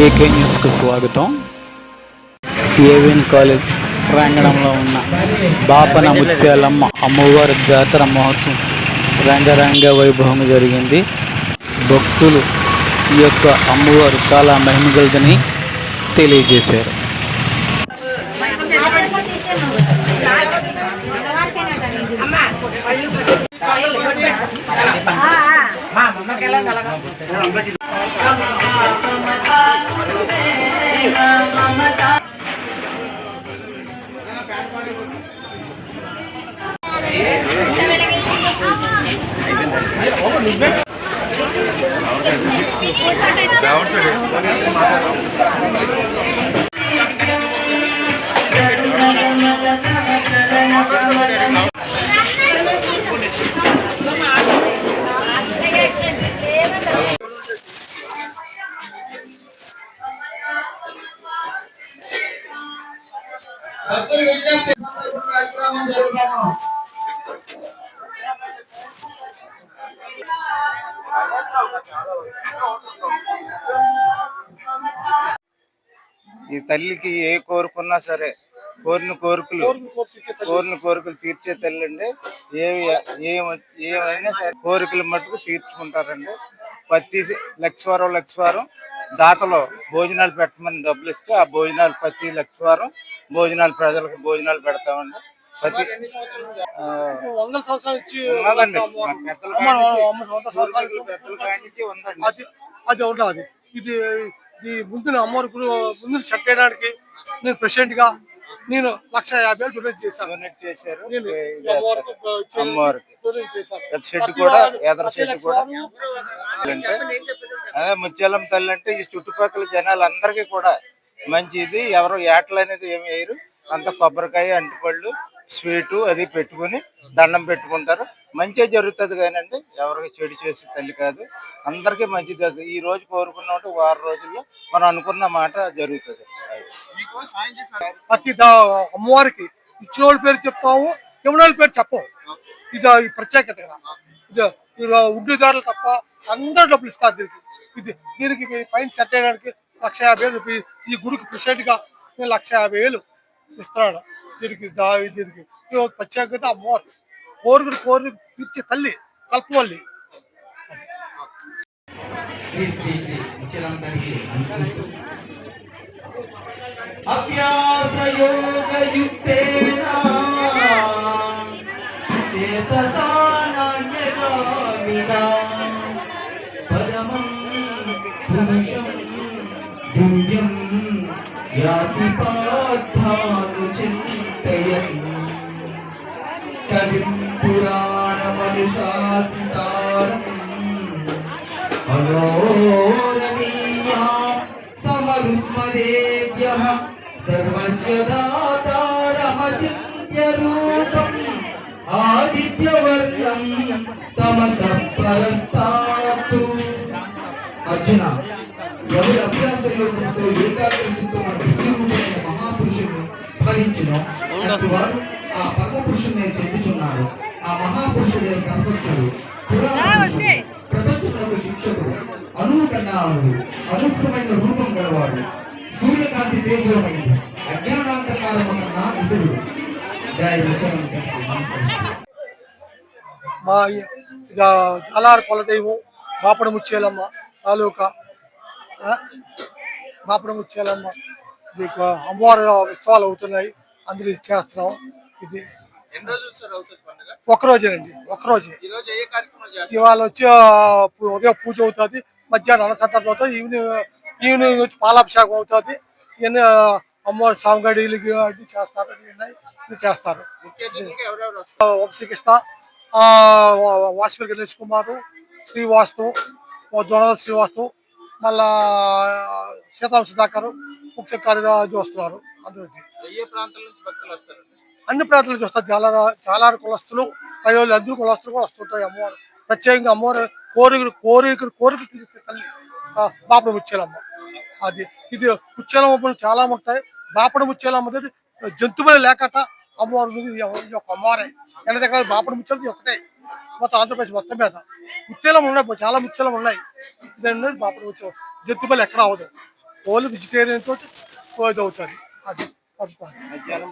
AK న్యూస్కు స్వాగతం. AVN college ప్రాంగణంలో ఉన్న బాపన ముత్యాలమ్మ అమ్మవారి జాతర మహోత్సవం రంగరంగ వైభవంగా జరిగింది. భక్తులు ఈ యొక్క అమ్మవారు చాలా మహిమగలదని తెలియజేశారు. ఈ తల్లికి ఏ కోరుకున్నా సరే కోరిన కోరికలు తీర్చే తల్లి అండి. ఏమైనా సరే కోరికలు మట్టుకు తీర్చుకుంటారండి. ప్రతి లక్షవారం దాతలో భోజనాలు పెట్టమని డబ్బులు ఇస్తే ఆ భోజనాలు ప్రతి లక్షవారం భోజనాలు ప్రజలకు భోజనాలు పెడతామండి. ప్రతి ఉందండి. ఇది ఈ ముందు అమ్మవారి ముందు సెట్ చేయడానికి నేను ప్రెసిడెంట్ గా నేను 1,50,000 డొనేట్ చేశాను. అదే ముత్యాలమ్మ తల్లి అంటే ఈ చుట్టుపక్కల జనాలందరికీ కూడా మంచిది. ఎవరు ఏటలు అనేది ఏమి వేయరు. అంత కొబ్బరికాయ, అంటిపళ్ళు, స్వీటు అది పెట్టుకుని దండం పెట్టుకుంటారు. మంచిగా జరుగుతుంది కానండి, ఎవరికి చెడు చేసే తల్లి కాదు. అందరికీ మంచిది జరుగుతుంది. ఈ రోజు కోరుకున్నట్టు 6 రోజుల్లో మనం అనుకున్న మాట జరుగుతుంది. ప్రతి అమ్మవారికి ఇచ్చిన వాళ్ళ పేరు చెప్తాము, ఇవ్వని వాళ్ళ పేరు చెప్పవు. ఇది ఈ ప్రత్యేకత. ఇది ఉడ్డుదారులు తప్ప అందరూ డబ్బులు ఇస్తారు దీనికి పైన సెట్ చేయడానికి 1,50,000 రూపాయలు. ఈ గుడికి ప్రెసిడెంట్ గా నేను 1,50,000 ఇస్తున్నాను. దీనికి ప్రత్యేకత అమ్మవారు కోరిక తీర్చే తల్లి కల్పవల్లి. పురాణమనుశాసితారం అనోరణీయా సమరుస్మరేద్యః సర్వస్య దాతారమచిత్య రూపం ఆదిత్యవర్ణం తమసః పరస్తాతు. అర్జున, ఎవరి అభ్యాస యోగంతో ఏకాగ్రతతో మన దివ్యరూపుడైన మహాపురుషుని స్మరించును అటు వాడు ఆ పరమ పురుషుని చెందుచున్నాడు. ఆ మహాపురుషుడే సర్వజ్ఞుడు, ప్రపంచములకు శిక్షకుడు, కన్నా అనుగ్రహమైన రూపం గలవాడు, సూర్యకాంతి తేజోమయుడు, అజ్ఞానాంధకారము కన్నా ఇతరుడు. మా జాలార్ కొలదైవం బాపన ముత్యాలమ్మ తాలూకా బాపన ముత్యాలమ్మ అమ్మవారి ఉత్సవాలు అవుతున్నాయి. అందరూ ఇది చేస్తున్నాం. ఇది ఒక్కరోజేనండి, ఒక్కరోజే. ఇవాళ వచ్చి ఉదయం పూజ అవుతుంది, మధ్యాహ్నం అన్నసంతర్పణ అవుతుంది, ఈవినింగ్ వచ్చి పాలాభిషేకం అవుతుంది. ఇవన్నీ అమ్మవారి సాంగడీలకి అన్ని చేస్తారు. ఇది చేస్తారు. వంశీకృష్ణ, వాసుపల్లి గణేష్ కుమారు, శ్రీవాస్తు, దొనల శ్రీవాస్తు, మళ్ళా సీతారామ సుధాకర్ ముఖ్య కార్యదర్శి వస్తున్నారు. అందరికి అన్ని ప్రాంతాల నుంచి వస్తారు. చాలా కులస్తులు, పైవాళ్ళు అందరూ కులస్తులు కూడా వస్తుంటారు. అమ్మవారు ప్రత్యేకంగా అమ్మవారు కోరిక తీరిస్తే తల్లి బాపన ముత్యాలమ్మ. అది ఇది ముత్యాలమ్మ చాలా ఉంటాయి. బాపన ముత్యాలమ్మ అనేది జంతువులే లేకట అమ్మవారు ఒక అమ్మవారే. ఎన్న దగ్గర బాపన ముత్యాలమ్మ ఒకటే మొత్తం ఆంధ్రప్రదేశ్ మొత్తం మీద. ముత్యాలమ్మ ఉన్నాయి, చాలా ముత్యాలమ్మ ఉన్నాయి. దాని బాపన ముత్యాలమ్మ జంతువులు ఎక్కడ అవ్వదు. ఓన్లీ వెజిటేరియన్ తోటి ఇది అవుతుంది అది మధ్యాహ్నం